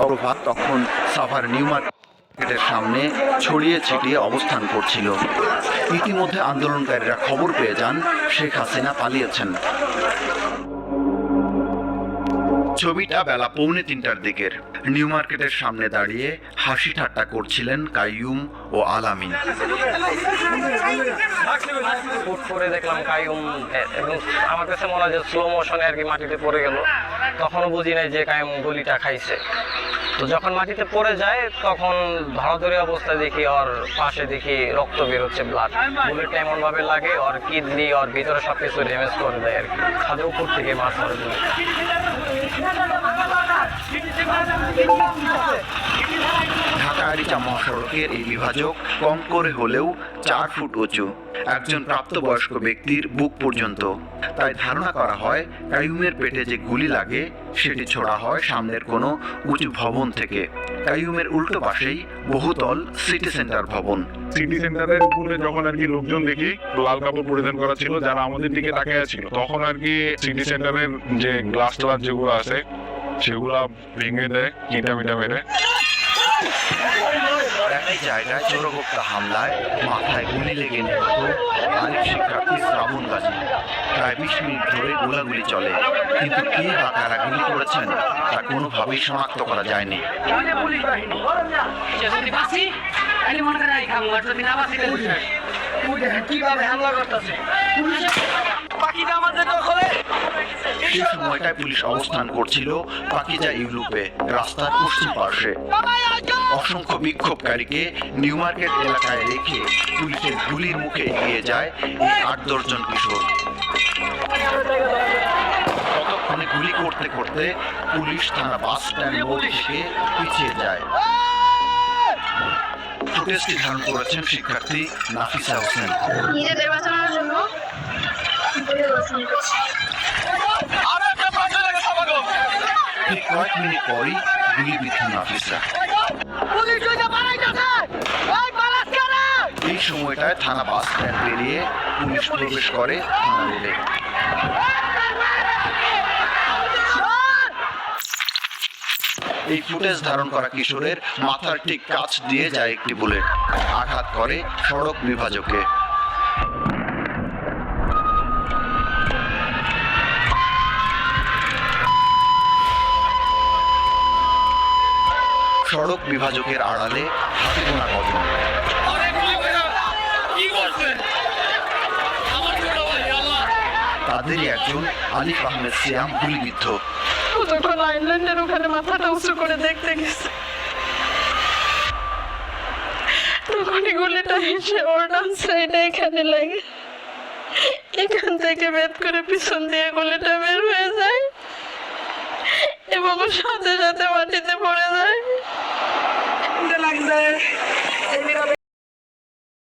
অগ্রভাগ তখন সাভার নিউ মার্কেটের সামনে ছড়িয়ে ছিটিয়ে অবস্থান করছিল। ইতিমধ্যে আন্দোলনকারীরা খবর পেয়ে যান শেখ হাসিনা পালিয়েছেন। ছবিটা বেলা 2:45টার দিকের। নিউ মার্কেটের সামনে দাঁড়িয়ে হাসি ঠাট্টা করছিলেন কাইয়ুম ও আলামিন। করে দেখলাম কাইয়ুম, এবং আমার কাছে মনে হয় যে স্লো মোশনে আর কি মাটিতে পড়ে গেল। তখনও বুঝি নাই যে কাইয়ুম গুলিটা খাইছে। তো যখন মাটিতে পড়ে যায় তখন ধরাধরি অবস্থায় দেখি ওর পাশে দেখি রক্ত বের হচ্ছে, ব্লাড। বুলেটটা এমন ভাবে লাগে ওর কিডনি, ওর ভিতরে সবকিছু ড্যামেজ করে দেয় আর কি। ছাদের উপর থেকে মাছ ধরে বুলেট। ঢাকা আরিচা মহাসড়কের এই বিভাজক কম করে হলেও 4 ফুট উঁচু, একজন প্রাপ্তবয়স্ক ব্যক্তির বুক পর্যন্ত। তাই ধারণা করা হয় কাইয়ুমের পেটে যে গুলি লাগে সেটি ছোড়া হয় সামনের কোনো উঁচু ভবন থেকে। কাইয়ুমের উল্টো পাশেই বহুতল সিটি সেন্টার ভবন। সিটি সেন্টারের উপরে যখন আর কি লোকজন দেখি লাল কাপড় পরিধান করা ছিল, যারা আমাদের দিকে তাকিয়ে ছিল, তখন আর কি সিটি সেন্টারের যে গ্লাস টাস যেগুলো আছে সেগুলা ভেঙে দেয় ইটা মিটা মেরে। একই জায়গায় চোরগোপ্তা হামলায় মাথায় গুলি লেগে নিহত আরেক শিক্ষার্থী শ্রাবণ গাজী। প্রায় 20 মিনিট ধরে গোলাগুলি চলে, কিন্তু কে বা কারা গুলি করেছেন তা কোনোভাবেই শনাক্ত করা যায়নি। সেই সময়টায় পুলিশ অবস্থান করছিল পাকিজা ইউরোপে, রাস্তার পশ্চিম পার্শ্বে। অসংখ্য বিক্ষোভকারীকে নিউ মার্কেট এলাকায় রেখে পুলিশের গুলির মুখে এগিয়ে যায় এই 8-10 জন কিশোর। ততক্ষণে গুলি করতে করতে পুলিশ থানা বাস স্ট্যান্ড মোড় থেকে পিছিয়ে যায়। ফুটেজটি ধারণ করেছেন শিক্ষার্থী নাফিসা হোসেন। নিজেদের বাঁচানোর জন্য ঠিক কয়েক মিনিট পরেই গুলিবিদ্ধ নাফিসা। এই সময়টায় থানা বাস স্ট্যান্ড পেরিয়ে পুলিশ প্রবেশ করে থানা রোডে। এই ফুটেজ ধারণ করা কিশোরের মাথার ঠিক কাছ দিয়ে যায় একটি বুলেট, আঘাত করে সড়ক বিভাজকে। সড়ক বিভাজকের আড়ালে হাতে গোনা কজন। তাদেরই একজন আলিফ আহমেদ সিয়াম গুলিবিদ্ধ। তখন আইল্যান্ডের ওখানে মাথাটা উঁচু করে দেখতে গেছে, তখনই গুলিটা এসে ওর ডান সাইডে এখানে লাগে। এখান থেকে বেদ করে পিছন দিয়ে গুলিটা বের হয়ে যায় এবং সাথে সাথে